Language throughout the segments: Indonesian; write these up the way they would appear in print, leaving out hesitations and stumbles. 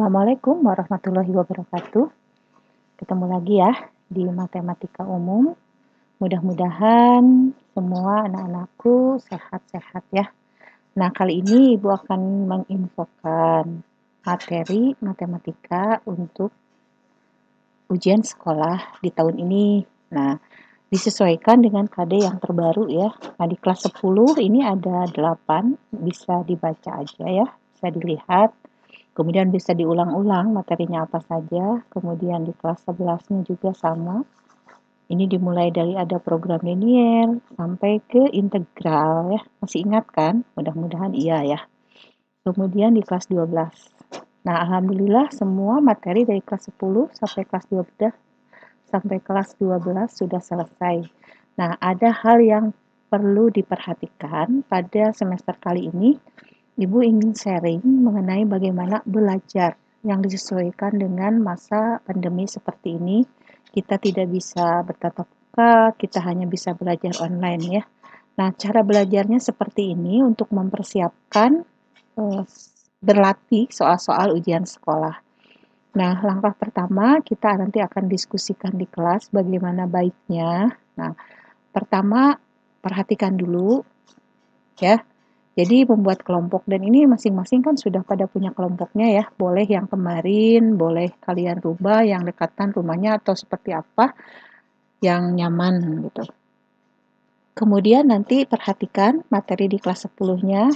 Assalamualaikum warahmatullahi wabarakatuh. Ketemu lagi ya di matematika umum. Mudah-mudahan semua anak-anakku sehat-sehat ya. Nah, kali ini Ibu akan menginfokan materi matematika untuk ujian sekolah di tahun ini. Nah, disesuaikan dengan KD yang terbaru ya. Nah, di kelas 10 ini ada 8, bisa dibaca aja ya, bisa dilihat. Kemudian bisa diulang-ulang materinya apa saja. Kemudian di kelas 11-nya juga sama. Ini dimulai dari ada program linier sampai ke integral ya. Masih ingat kan? Mudah-mudahan iya ya. Kemudian di kelas 12. Nah, alhamdulillah semua materi dari kelas 10 sampai kelas 12 sudah selesai. Nah, ada hal yang perlu diperhatikan pada semester kali ini. Ibu ingin sharing mengenai bagaimana belajar yang disesuaikan dengan masa pandemi seperti ini. Kita tidak bisa bertatap muka, kita hanya bisa belajar online ya. Nah, cara belajarnya seperti ini untuk mempersiapkan berlatih soal-soal ujian sekolah. Nah, langkah pertama kita nanti akan diskusikan di kelas bagaimana baiknya. Nah, pertama perhatikan dulu ya. Jadi membuat kelompok dan ini masing-masing kan sudah pada punya kelompoknya ya. Boleh yang kemarin, boleh kalian rubah yang dekatan rumahnya atau seperti apa yang nyaman gitu. Kemudian nanti perhatikan materi di kelas 10-nya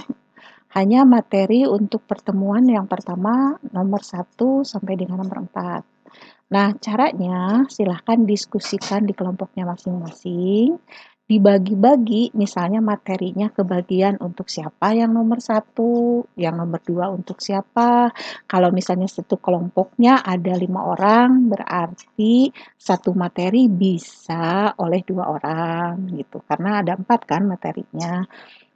hanya materi untuk pertemuan yang pertama nomor 1 sampai dengan nomor 4. Nah, caranya silahkan diskusikan di kelompoknya masing-masing, dibagi-bagi misalnya materinya ke bagian untuk siapa yang nomor 1, yang nomor 2 untuk siapa. Kalau misalnya satu kelompoknya ada 5 orang, berarti satu materi bisa oleh 2 orang gitu, karena ada 4 kan materinya.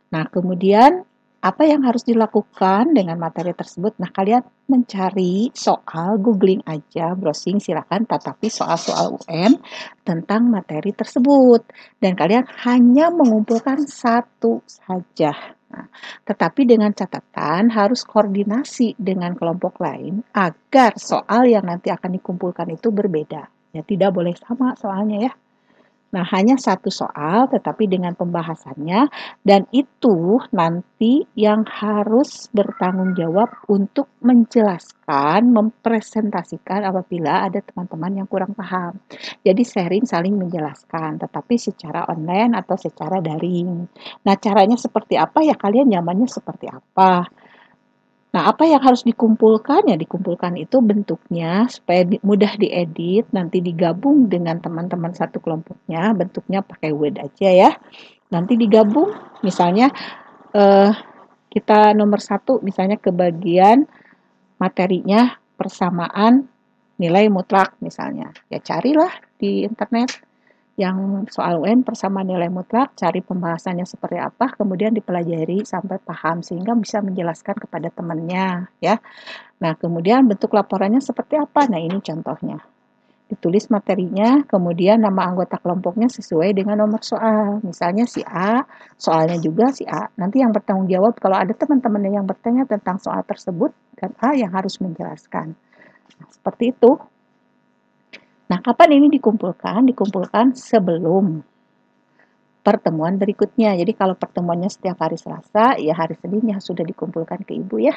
Nah, kemudian apa yang harus dilakukan dengan materi tersebut? Nah, kalian mencari soal, googling aja, browsing silakan, tetapi soal-soal UN tentang materi tersebut. Dan kalian hanya mengumpulkan satu saja. Nah, tetapi dengan catatan harus koordinasi dengan kelompok lain agar soal yang nanti akan dikumpulkan itu berbeda. Ya, tidak boleh sama soalnya ya. Nah, hanya satu soal tetapi dengan pembahasannya dan itu nanti yang harus bertanggung jawab untuk menjelaskan, mempresentasikan apabila ada teman-teman yang kurang paham. Jadi sharing saling menjelaskan, tetapi secara online atau secara daring. Nah, caranya seperti apa ya kalian nyamannya seperti apa? Nah, apa yang harus dikumpulkan? Ya, dikumpulkan itu bentuknya supaya mudah diedit, nanti digabung dengan teman-teman satu kelompoknya, bentuknya pakai Word aja ya. Nanti digabung, misalnya kita nomor 1, misalnya ke bagian materinya persamaan nilai mutlak misalnya. Ya carilah di internet yang soal UN bersama nilai mutlak, cari pembahasannya seperti apa, kemudian dipelajari sampai paham sehingga bisa menjelaskan kepada temannya ya. Nah, kemudian bentuk laporannya seperti apa? Nah, ini contohnya. Ditulis materinya, kemudian nama anggota kelompoknya sesuai dengan nomor soal. Misalnya si A, soalnya juga si A. Nanti yang bertanggung jawab kalau ada teman-temannya yang bertanya tentang soal tersebut dan A yang harus menjelaskan. Nah, seperti itu. Nah, kapan ini dikumpulkan? Dikumpulkan sebelum pertemuan berikutnya. Jadi kalau pertemuannya setiap hari Selasa, ya hari Senin ya sudah dikumpulkan ke Ibu ya.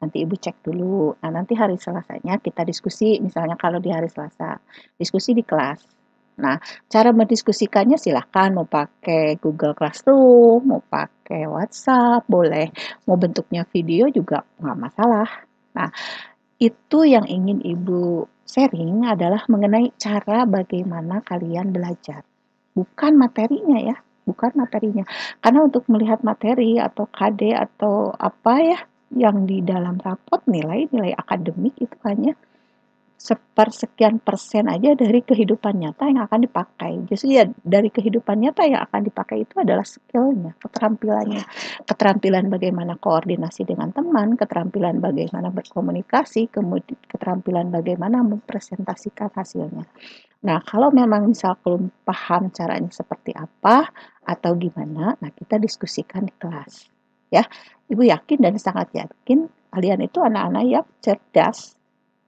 Nanti Ibu cek dulu. Nah, nanti hari Selasanya kita diskusi, misalnya kalau di hari Selasa, diskusi di kelas. Nah, cara mendiskusikannya silahkan mau pakai Google Classroom, mau pakai WhatsApp, boleh. Mau bentuknya video juga nggak masalah. Nah, itu yang ingin Ibu sharing adalah mengenai cara bagaimana kalian belajar. Bukan materinya ya, bukan materinya. Karena untuk melihat materi atau KD atau apa ya yang di dalam rapot nilai akademik itu hanya sepersekian persen aja dari kehidupan nyata yang akan dipakai. Justru ya dari kehidupan nyata yang akan dipakai itu adalah skillnya, keterampilannya. Keterampilan bagaimana koordinasi dengan teman, keterampilan bagaimana berkomunikasi, kemudian keterampilan bagaimana mempresentasikan hasilnya. Nah, kalau memang misal belum paham caranya seperti apa atau gimana, nah kita diskusikan di kelas. Ya, Ibu yakin dan sangat yakin kalian itu anak-anak yang cerdas,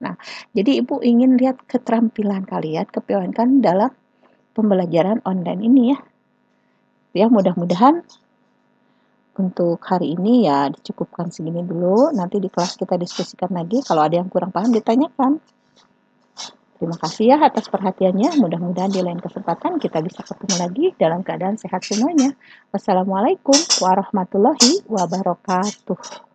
Nah, jadi Ibu ingin lihat keterampilan kalian, kepemimpinan dalam pembelajaran online ini ya. Ya, mudah-mudahan untuk hari ini ya dicukupkan segini dulu. Nanti di kelas kita diskusikan lagi. Kalau ada yang kurang paham ditanyakan. Terima kasih ya atas perhatiannya. Mudah-mudahan di lain kesempatan kita bisa ketemu lagi dalam keadaan sehat semuanya. Wassalamualaikum warahmatullahi wabarakatuh.